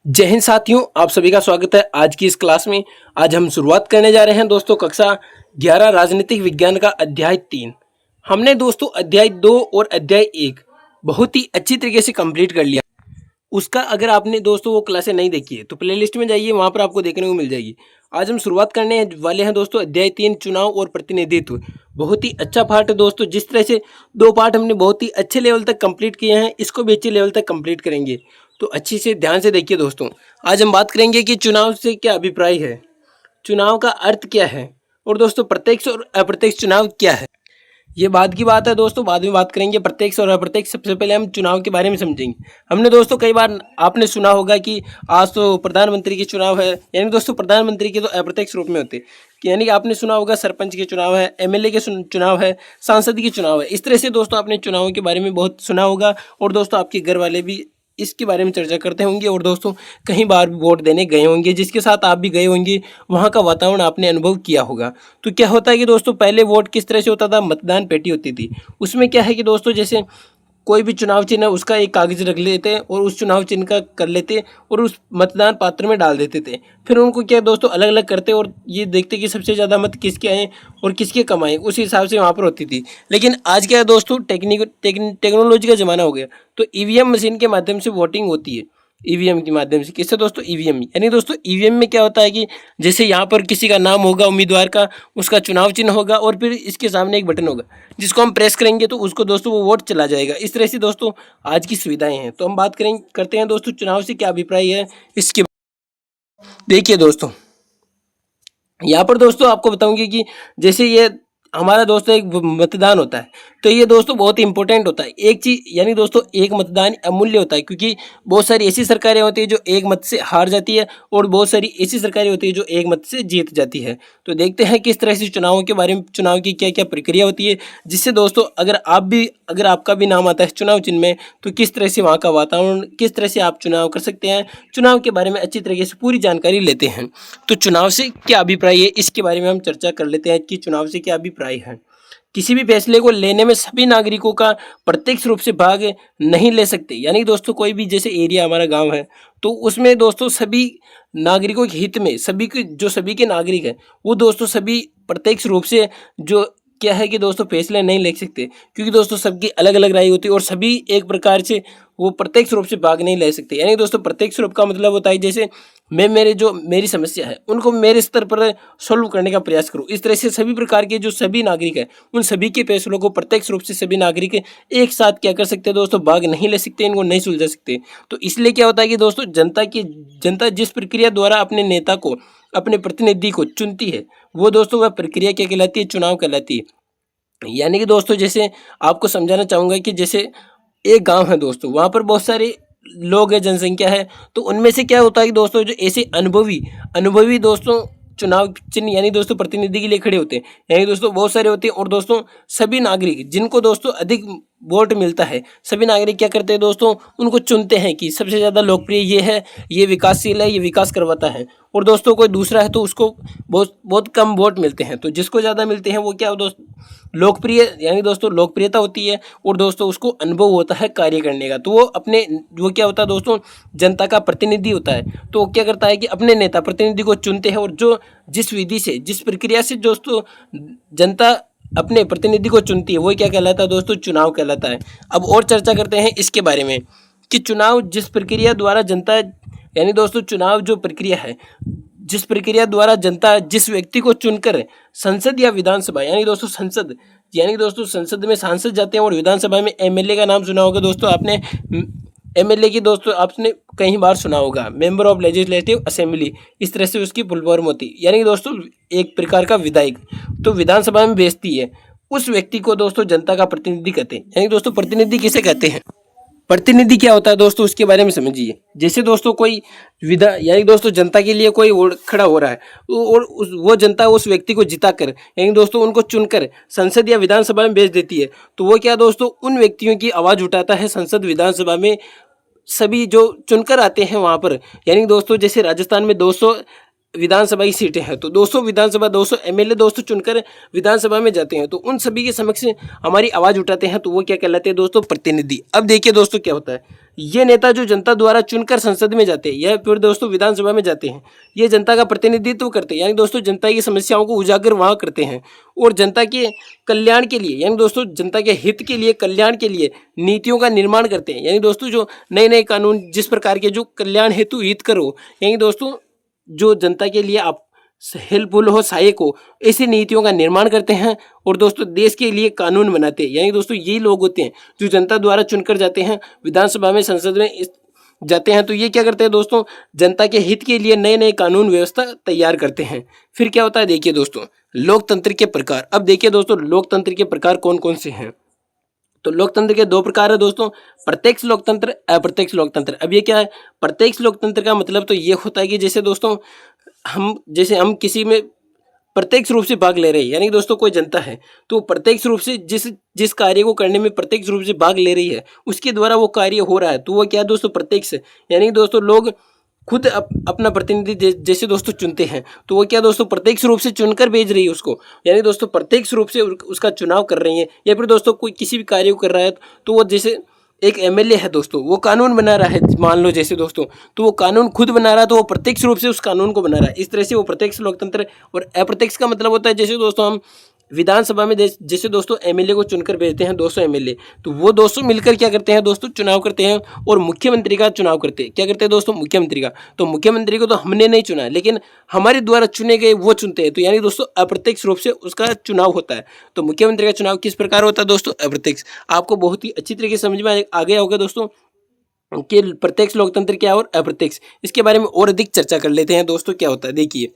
जय हिंद साथियों, आप सभी का स्वागत है आज की इस क्लास में। आज हम शुरुआत करने जा रहे हैं दोस्तों कक्षा 11 राजनीतिक विज्ञान का अध्याय 3। हमने दोस्तों अध्याय 2 और अध्याय 1 बहुत ही अच्छी तरीके से कंप्लीट कर लिया। उसका अगर आपने दोस्तों वो क्लासें नहीं देखी है तो प्लेलिस्ट में जाइए, वहाँ पर आपको देखने को मिल जाएगी। आज हम शुरुआत करने वाले हैं दोस्तों अध्याय 3 चुनाव और प्रतिनिधित्व। बहुत ही अच्छा पार्ट है दोस्तों। जिस तरह से 2 पार्ट हमने बहुत ही अच्छे लेवल तक कंप्लीट किए हैं, इसको भी अच्छे लेवल तक कंप्लीट करेंगे। तो अच्छी से ध्यान से देखिए दोस्तों। आज हम बात करेंगे कि चुनाव से क्या अभिप्राय है, चुनाव का अर्थ क्या है, और दोस्तों प्रत्यक्ष और अप्रत्यक्ष चुनाव क्या है। ये बाद की बात है दोस्तों, बाद में बात करेंगे प्रत्यक्ष और अप्रत्यक्ष। सबसे पहले हम चुनाव के बारे में समझेंगे। हमने दोस्तों कई बार आपने सुना होगा कि आज तो प्रधानमंत्री के चुनाव है, यानी दोस्तों प्रधानमंत्री के तो अप्रत्यक्ष रूप में होते हैं, यानी कि आपने सुना होगा सरपंच के चुनाव है, एमएलए के चुनाव है, सांसद के चुनाव है। इस तरह से दोस्तों आपने चुनावों के बारे में बहुत सुना होगा, और दोस्तों आपके घर वाले भी इसके बारे में चर्चा करते होंगे, और दोस्तों कहीं बार वोट देने गए होंगे, जिसके साथ आप भी गए होंगे, वहाँ का वातावरण आपने अनुभव किया होगा। तो क्या होता है कि दोस्तों पहले वोट किस तरह से होता था, मतदान पेटी होती थी। उसमें क्या है कि दोस्तों जैसे कोई भी चुनाव चिन्ह है उसका एक कागज रख लेते और उस चुनाव चिन्ह का कर लेते और उस मतदान पात्र में डाल देते थे। फिर उनको क्या दोस्तों अलग अलग करते और ये देखते कि सबसे ज़्यादा मत किसके आए और किसके कम आए, उस हिसाब से वहाँ पर होती थी। लेकिन आज क्या है दोस्तों, टेक्नोलॉजी का ज़माना हो गया, तो ईवीएम मशीन के माध्यम से वोटिंग होती है। ईवीएम के माध्यम से किससे दोस्तों, ईवीएम, यानी दोस्तों ईवीएम में क्या होता है कि जैसे यहाँ पर किसी का नाम होगा उम्मीदवार का, उसका चुनाव चिन्ह होगा और फिर इसके सामने एक बटन होगा जिसको हम प्रेस करेंगे तो उसको दोस्तों वो वोट चला जाएगा। इस तरह से दोस्तों आज की सुविधाएं हैं। तो हम बात करते हैं दोस्तों चुनाव से क्या अभिप्राय है इसके। देखिए दोस्तों, यहाँ पर दोस्तों आपको बताऊंगी कि जैसे ये हमारा दोस्तों एक मतदान होता है, तो ये दोस्तों बहुत ही इंपॉर्टेंट होता है। एक चीज़ यानी दोस्तों एक मतदान अमूल्य होता है, क्योंकि बहुत सारी ऐसी सरकारें होती है जो एक मत से हार जाती है और बहुत सारी ऐसी सरकारें होती है जो एक मत से जीत जाती है। तो देखते हैं किस तरह से चुनावों के बारे में, चुनाव की क्या क्या प्रक्रिया होती है, जिससे दोस्तों अगर आपका भी नाम आता है चुनाव चिन्ह में, तो किस तरह से वहाँ का वातावरण, किस तरह से आप चुनाव कर सकते हैं, चुनाव के बारे में अच्छी तरीके से पूरी जानकारी लेते हैं। तो चुनाव से क्या अभिप्राय है इसके बारे में हम चर्चा कर लेते हैं कि चुनाव से क्या अभिप्राय है। किसी भी फैसले को लेने में सभी नागरिकों का प्रत्यक्ष रूप से भाग नहीं ले सकते, यानी दोस्तों कोई भी जैसे एरिया हमारा गांव है तो उसमें दोस्तों सभी नागरिकों के हित में सभी के नागरिक हैं वो दोस्तों सभी प्रत्यक्ष रूप से जो क्या है कि दोस्तों फैसले नहीं ले सकते, क्योंकि दोस्तों सबकी अलग अलग राय होती है और सभी एक प्रकार से वो प्रत्यक्ष रूप से भाग नहीं ले सकते। यानी दोस्तों प्रत्यक्ष रूप का मतलब होता है जैसे मैं मेरी समस्या है उनको मेरे स्तर पर सॉल्व करने का प्रयास करूं। इस तरह से सभी प्रकार के जो सभी नागरिक हैं उन सभी के फैसलों को प्रत्यक्ष रूप से सभी नागरिक एक साथ क्या कर सकते हैं दोस्तों, भाग नहीं ले सकते, इनको नहीं सुलझा सकते। तो इसलिए क्या होता है कि दोस्तों जनता जिस प्रक्रिया द्वारा अपने नेता को, अपने प्रतिनिधि को चुनती है, वो दोस्तों वह प्रक्रिया क्या कहलाती है, चुनाव कहलाती है। यानी कि दोस्तों जैसे आपको समझाना चाहूँगा कि जैसे एक गांव है दोस्तों, वहाँ पर बहुत सारे लोग हैं, जनसंख्या है, तो उनमें से क्या होता है कि दोस्तों जो ऐसे अनुभवी दोस्तों चुनाव चिन्ह यानी दोस्तों प्रतिनिधि के लिए खड़े होते हैं, यानी दोस्तों बहुत सारे होते हैं। और दोस्तों सभी नागरिक जिनको दोस्तों अधिक वोट मिलता है, सभी नागरिक क्या करते हैं दोस्तों, उनको चुनते हैं कि सबसे ज़्यादा लोकप्रिय ये है, ये विकासशील है, ये विकास करवाता है। और दोस्तों कोई दूसरा है तो उसको बहुत कम वोट मिलते हैं, तो जिसको ज़्यादा मिलते हैं वो क्या दोस्त लोकप्रिय, यानी दोस्तों लोकप्रियता होती है, और दोस्तों उसको अनुभव होता है कार्य करने का। तो वो क्या होता है दोस्तों, जनता का प्रतिनिधि होता है। तो वो क्या करता है कि अपने नेता प्रतिनिधि को चुनते हैं, और जो जिस विधि से, जिस प्रक्रिया से दोस्तों जनता अपने प्रतिनिधि को चुनती है वो क्या कहलाता है दोस्तों, चुनाव कहलाता है। अब और चर्चा करते हैं इसके बारे में कि चुनाव जिस प्रक्रिया द्वारा जनता, यानी दोस्तों चुनाव जो प्रक्रिया है, जिस प्रक्रिया द्वारा जनता जिस व्यक्ति को चुनकर संसद या विधानसभा, यानी दोस्तों संसद, यानी दोस्तों संसद में सांसद जाते हैं, और विधानसभा में एमएलए का नाम सुना होगा दोस्तों आपने। एमएलए की दोस्तों आपने कई बार सुना होगा, मेंबर ऑफ लेजिस्लेटिव असेंबली, इस तरह से उसकी फुल फॉर्म होती है, यानी दोस्तों एक प्रकार का विधायक। तो विधानसभा में भेजती है उस व्यक्ति को दोस्तों जनता का प्रतिनिधि कहते हैं। यानी दोस्तों प्रतिनिधि किसे कहते हैं, प्रतिनिधि क्या होता है दोस्तों उसके बारे में समझिए। जैसे दोस्तों कोई यानी दोस्तों जनता के लिए कोई खड़ा हो रहा है, और वो जनता उस व्यक्ति को जिताकर, यानी दोस्तों उनको चुनकर संसद या विधानसभा में भेज देती है। तो वो क्या दोस्तों उन व्यक्तियों की आवाज़ उठाता है संसद विधानसभा में, सभी जो चुनकर आते हैं वहाँ पर। यानी दोस्तों जैसे राजस्थान में विधानसभा की सीटें हैं, तो 200 विधानसभा 200 एमएलए दोस्तों चुनकर विधानसभा में जाते हैं, तो उन सभी के समक्ष हमारी आवाज़ उठाते हैं, तो वो क्या कहलाते हैं दोस्तों, प्रतिनिधि। अब देखिए दोस्तों क्या होता है, ये नेता जो जनता द्वारा चुनकर संसद में जाते हैं या फिर दोस्तों विधानसभा में जाते हैं, ये जनता का प्रतिनिधित्व करते हैं, यानी दोस्तों जनता की समस्याओं को उजागर वहाँ करते हैं और जनता के कल्याण के लिए, यानी दोस्तों जनता के हित के लिए, कल्याण के लिए नीतियों का निर्माण करते हैं। यानी दोस्तों जो नए नए कानून जिस प्रकार के जो कल्याण हेतु हित करो, यानी दोस्तों जो जनता के लिए आप हेल्पफुल हो, सहायक हो, ऐसी नीतियों का निर्माण करते हैं और दोस्तों देश के लिए कानून बनाते हैं। यानी दोस्तों यही लोग होते हैं जो जनता द्वारा चुनकर जाते हैं विधानसभा में, संसद में जाते हैं, तो ये क्या करते हैं दोस्तों, जनता के हित के लिए नए नए कानून व्यवस्था तैयार करते हैं। फिर क्या होता है देखिए दोस्तों, लोकतंत्र के प्रकार। अब देखिए दोस्तों लोकतंत्र के प्रकार कौन कौन से हैं। तो लोकतंत्र के दो प्रकार है दोस्तों, प्रत्यक्ष लोकतंत्र, अप्रत्यक्ष लोकतंत्र। अब ये क्या है, प्रत्यक्ष लोकतंत्र का मतलब तो ये होता है कि जैसे दोस्तों हम किसी में प्रत्यक्ष रूप से भाग ले रहे हैं, यानी दोस्तों कोई जनता है तो प्रत्यक्ष रूप से जिस जिस कार्य को करने में प्रत्यक्ष रूप से भाग ले रही है, उसके द्वारा वो कार्य हो रहा है, तो वो क्या है दोस्तों, प्रत्यक्ष है। यानी दोस्तों लोग खुद अपना प्रतिनिधि जैसे दोस्तों चुनते हैं, तो वो क्या दोस्तों प्रत्यक्ष रूप से चुनकर भेज रही है उसको, यानी दोस्तों प्रत्यक्ष रूप से उसका चुनाव कर रही है। या फिर दोस्तों कोई किसी भी कार्य को कर रहा है, तो वो जैसे एक एमएलए है दोस्तों, वो कानून बना रहा है, मान लो जैसे दोस्तों, तो वो कानून खुद बना रहा है, तो वो प्रत्यक्ष रूप से उस कानून को बना रहा है। इस तरह से वो प्रत्यक्ष लोकतंत्र। और अप्रत्यक्ष का मतलब होता है जैसे दोस्तों हम विधानसभा में जैसे दोस्तों एमएलए को चुनकर भेजते हैं 200 एमएलए, तो वो 200 मिलकर क्या करते हैं दोस्तों, चुनाव करते हैं और मुख्यमंत्री का चुनाव करते हैं। क्या करते हैं दोस्तों, मुख्यमंत्री का। तो मुख्यमंत्री को तो हमने नहीं चुना है, लेकिन हमारे द्वारा चुने गए वो चुनते हैं, तो यानी दोस्तों अप्रत्यक्ष रूप से उसका चुनाव होता है। तो मुख्यमंत्री का चुनाव किस प्रकार होता है दोस्तों, अप्रत्यक्ष। आपको बहुत ही अच्छी तरीके से समझ में आ गया होगा दोस्तों कि प्रत्यक्ष लोकतंत्र क्या है और अप्रत्यक्ष। इसके बारे में और अधिक चर्चा कर लेते हैं दोस्तों, क्या होता है देखिए।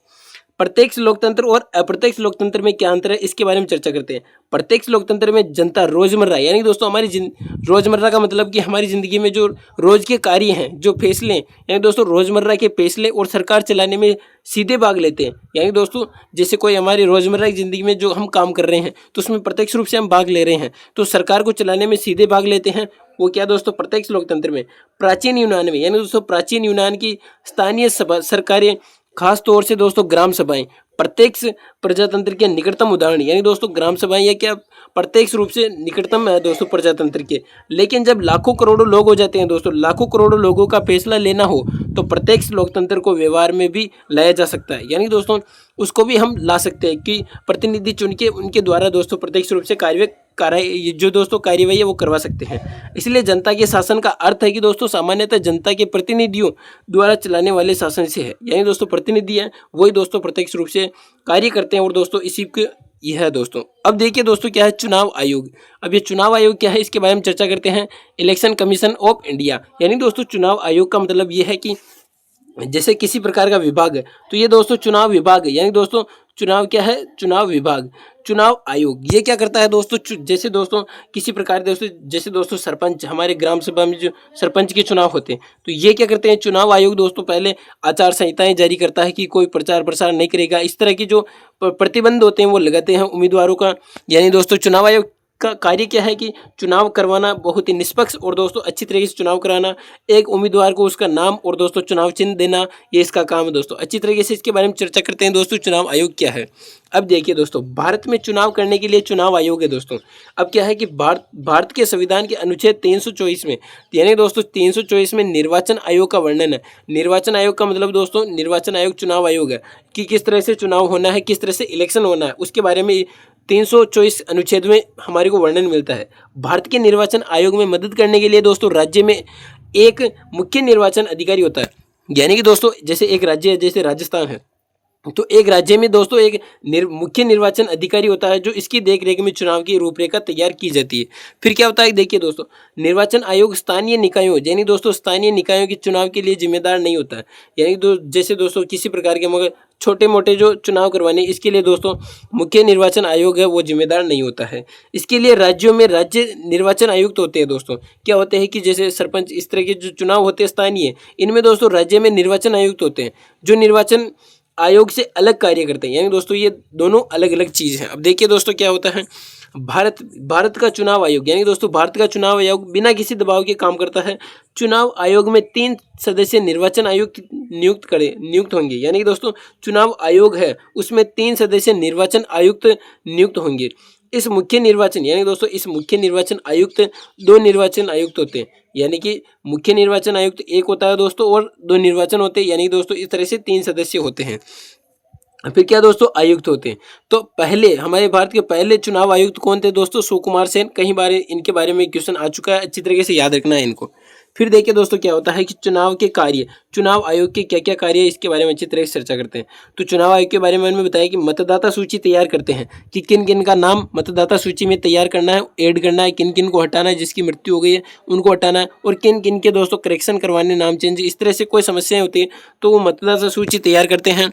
प्रत्यक्ष लोकतंत्र और अप्रत्यक्ष लोकतंत्र में क्या अंतर है, इसके बारे में चर्चा करते हैं। प्रत्यक्ष लोकतंत्र में जनता रोजमर्रा, यानी दोस्तों हमारी रोजमर्रा का मतलब कि हमारी जिंदगी में जो रोज के कार्य हैं, जो फैसले, यानी दोस्तों रोजमर्रा के फैसले और सरकार चलाने में सीधे भाग लेते हैं। यानी दोस्तों जैसे कोई हमारी रोजमर्रा की जिंदगी में जो हम काम कर रहे हैं, तो उसमें प्रत्यक्ष रूप से हम भाग ले रहे हैं, तो सरकार को चलाने में सीधे भाग लेते हैं। वो क्या दोस्तों, प्रत्यक्ष लोकतंत्र में। प्राचीन यूनान में, यानी दोस्तों प्राचीन यूनान की स्थानीय सभा सरकारें, खास तौर से दोस्तों ग्राम सभाएं प्रत्यक्ष प्रजातंत्र के निकटतम उदाहरण, यानी दोस्तों ग्राम सभाएं ये क्या प्रत्यक्ष रूप से निकटतम है दोस्तों प्रजातंत्र के। लेकिन जब लाखों करोड़ों लोग हो जाते हैं दोस्तों, लाखों करोड़ों लोगों का फैसला लेना हो, तो प्रत्यक्ष लोकतंत्र को व्यवहार में भी लाया जा सकता है। यानी दोस्तों उसको भी हम ला सकते हैं कि प्रतिनिधि चुन के उनके द्वारा दोस्तों प्रत्यक्ष रूप से जो दोस्तों कार्यवाही है वो करवा सकते हैं। इसलिए जनता के शासन का अर्थ है कि दोस्तों सामान्यतः जनता के प्रतिनिधियों द्वारा चलाने वाले शासन से है। यानी दोस्तों प्रतिनिधि हैं वही दोस्तों प्रत्यक्ष रूप से कार्य करते हैं और दोस्तों इसी के यह है दोस्तों। अब देखिए दोस्तों क्या है चुनाव आयोग। अब ये चुनाव आयोग क्या है, इसके बारे में चर्चा करते हैं। इलेक्शन कमीशन ऑफ इंडिया, यानी दोस्तों चुनाव आयोग का मतलब ये है कि जैसे किसी प्रकार का विभाग है, तो ये दोस्तों चुनाव विभाग है। यानी दोस्तों चुनाव क्या है, चुनाव विभाग। चुनाव आयोग ये क्या करता है दोस्तों, जैसे दोस्तों किसी प्रकार दोस्तों जैसे दोस्तों सरपंच, हमारे ग्राम सभा में जो सरपंच के चुनाव होते हैं, तो ये क्या करते हैं, चुनाव आयोग दोस्तों पहले आचार संहिताएं जारी करता है कि कोई प्रचार प्रसार नहीं करेगा, इस तरह की जो प्रतिबंध होते हैं वो लगाते हैं उम्मीदवारों का। यानी दोस्तों चुनाव आयोग का कार्य क्या है कि चुनाव करवाना, बहुत ही निष्पक्ष और दोस्तों अच्छी तरीके से चुनाव कराना, एक उम्मीदवार को उसका नाम और दोस्तों चुनाव चिन्ह देना, ये इसका काम है दोस्तों। अच्छी तरीके से इसके बारे में चर्चा करते हैं दोस्तों चुनाव आयोग क्या है। अब देखिए दोस्तों भारत में चुनाव करने के लिए चुनाव आयोग है दोस्तों। अब क्या है कि भारत के संविधान के अनुच्छेद 324 में, यानी दोस्तों 324 में निर्वाचन आयोग का वर्णन है। निर्वाचन आयोग का मतलब दोस्तों निर्वाचन आयोग चुनाव आयोग है कि किस तरह से चुनाव होना है, किस तरह से इलेक्शन होना है, उसके बारे में 324 अनुच्छेद में हमारे को वर्णन मिलता है। भारत के निर्वाचन आयोग में मदद करने के लिए दोस्तों राज्य में एक मुख्य निर्वाचन अधिकारी होता है। यानी कि दोस्तों जैसे एक राज्य है, जैसे राजस्थान है, तो एक राज्य में दोस्तों एक मुख्य निर्वाचन अधिकारी होता है जो इसकी देखरेख में चुनाव की रूपरेखा तैयार की जाती है। फिर क्या होता है देखिए दोस्तों, निर्वाचन आयोग स्थानीय निकायों, यानी दोस्तों स्थानीय निकायों के चुनाव के लिए जिम्मेदार नहीं होता है। यानी जैसे दोस्तों किसी प्रकार के मगर छोटे मोटे जो चुनाव करवाने, इसके लिए दोस्तों मुख्य निर्वाचन आयोग है वो जिम्मेदार नहीं होता है। इसके लिए राज्यों में राज्य निर्वाचन आयुक्त होते हैं दोस्तों। क्या होते हैं कि जैसे सरपंच, इस तरह के जो चुनाव होते हैं स्थानीय, इनमें दोस्तों राज्य में निर्वाचन आयुक्त होते हैं जो निर्वाचन आयोग से अलग कार्य करते हैं। यानी दोस्तों ये दोनों अलग अलग चीज़ हैं। अब देखिए दोस्तों क्या होता है, भारत का चुनाव आयोग, यानी दोस्तों भारत का चुनाव आयोग बिना किसी दबाव के काम करता है। चुनाव आयोग में 3 सदस्य निर्वाचन आयोग नियुक्त होंगे। यानी कि दोस्तों चुनाव आयोग है उसमें 3 सदस्य निर्वाचन आयुक्त नियुक्त होंगे। इस मुख्य निर्वाचन यानी दोस्तों इस मुख्य निर्वाचन आयुक्त 2 निर्वाचन आयुक्त होते हैं। यानी कि मुख्य निर्वाचन आयुक्त एक होता है दोस्तों और 2 निर्वाचन होते हैं। यानी दोस्तों इस तरह से 3 सदस्य होते हैं। फिर क्या दोस्तों आयुक्त होते हैं। तो पहले हमारे भारत के पहले चुनाव आयुक्त कौन थे दोस्तों? सुकुमार सेन। कई बार इनके बारे में क्वेश्चन आ चुका है, अच्छी तरीके से याद रखना है इनको। फिर देखिए दोस्तों क्या होता है कि चुनाव के कार्य, चुनाव आयोग के क्या क्या कार्य है इसके बारे में अच्छी तरह से चर्चा करते हैं। तो चुनाव आयोग के बारे में मैंने बताया कि मतदाता सूची तैयार करते हैं कि किन किन का नाम मतदाता सूची में तैयार करना है, ऐड करना है, किन किन को हटाना है, जिसकी मृत्यु हो गई है उनको हटाना है, और किन किन के दोस्तों करेक्शन करवाने, नाम चेंज, इस तरह से कोई समस्याएं होती है तो वो मतदाता सूची तैयार करते हैं।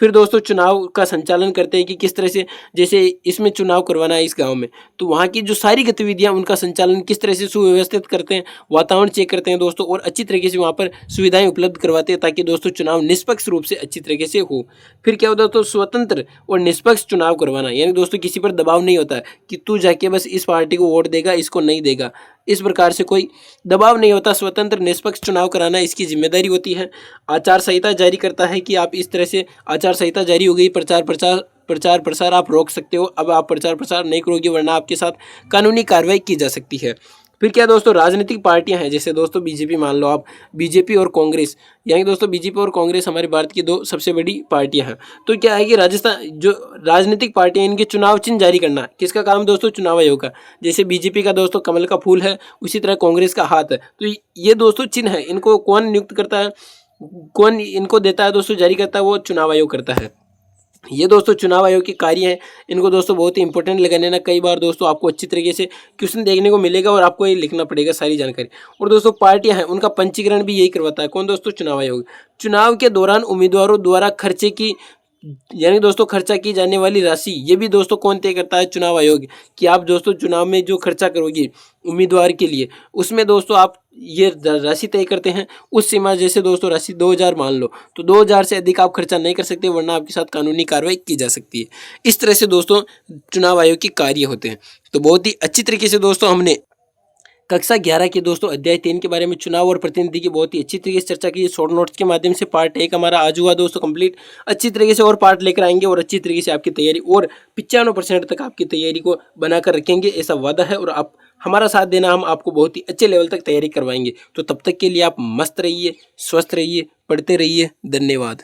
फिर दोस्तों चुनाव का संचालन करते हैं कि किस तरह से, जैसे इसमें चुनाव करवाना है इस गांव में, तो वहाँ की जो सारी गतिविधियां उनका संचालन किस तरह से सुव्यवस्थित करते हैं, वातावरण चेक करते हैं दोस्तों, और अच्छी तरीके से वहाँ पर सुविधाएं उपलब्ध करवाते हैं ताकि दोस्तों चुनाव निष्पक्ष रूप से अच्छी तरीके से हो। फिर क्या होता है तो स्वतंत्र और निष्पक्ष चुनाव करवाना, यानी दोस्तों किसी पर दबाव नहीं होता है कि तू जाके बस इस पार्टी को वोट देगा, इसको नहीं देगा, इस प्रकार से कोई दबाव नहीं होता। स्वतंत्र निष्पक्ष चुनाव कराना इसकी जिम्मेदारी होती है। आचार संहिता जारी करता है कि आप इस तरह से, आचार संहिता जारी हो गई, प्रचार प्रसार आप रोक सकते हो, अब आप प्रचार प्रसार नहीं करोगे वरना आपके साथ कानूनी कार्रवाई की जा सकती है। फिर क्या दोस्तों राजनीतिक पार्टियां हैं, जैसे दोस्तों बीजेपी, मान लो आप बीजेपी और कांग्रेस, यानी दोस्तों बीजेपी और कांग्रेस हमारे भारत की 2 सबसे बड़ी पार्टियां हैं। तो क्या है कि राजस्थान जो राजनीतिक पार्टियां इनके चुनाव चिन्ह जारी करना किसका काम दोस्तों? चुनाव आयोग का। जैसे बीजेपी का दोस्तों कमल का फूल है, उसी तरह कांग्रेस का हाथ है। तो ये दोस्तों चिन्ह है, इनको कौन नियुक्त करता है, कौन इनको देता है दोस्तों, जारी करता है? वो चुनाव आयोग करता है। ये दोस्तों चुनाव आयोग के कार्य हैं, इनको दोस्तों बहुत ही इंपॉर्टेंट लगाने ना, कई बार दोस्तों आपको अच्छी तरीके से क्वेश्चन देखने को मिलेगा और आपको ये लिखना पड़ेगा सारी जानकारी। और दोस्तों पार्टियां हैं उनका पंजीकरण भी यही करवाता है, कौन दोस्तों? चुनाव आयोग। चुनाव के दौरान उम्मीदवारों द्वारा खर्चे की, यानी दोस्तों खर्चा की जाने वाली राशि, ये भी दोस्तों कौन तय करता है? चुनाव आयोग। कि आप दोस्तों चुनाव में जो खर्चा करोगे उम्मीदवार के लिए, उसमें दोस्तों आप ये राशि तय करते हैं। उस सीमा, जैसे दोस्तों राशि 2000 मान लो, तो 2000 से अधिक आप खर्चा नहीं कर सकते वरना आपके साथ कानूनी कार्रवाई की जा सकती है। इस तरह से दोस्तों चुनाव आयोग के कार्य होते हैं। तो बहुत ही अच्छी तरीके से दोस्तों हमने कक्षा 11 के दोस्तों अध्याय 3 के बारे में, चुनाव और प्रतिनिधि की बहुत ही अच्छी तरीके से चर्चा की। शॉर्ट नोट्स के माध्यम से पार्ट 1 हमारा आज हुआ दोस्तों कंप्लीट। अच्छी तरीके से और पार्ट लेकर आएंगे और अच्छी तरीके से आपकी तैयारी और 95% तक आपकी तैयारी को बनाकर रखेंगे, ऐसा वादा है। और आप हमारा साथ देना, हम आपको बहुत ही अच्छे लेवल तक तैयारी करवाएंगे। तो तब तक के लिए आप मस्त रहिए, स्वस्थ रहिए, पढ़ते रहिए। धन्यवाद।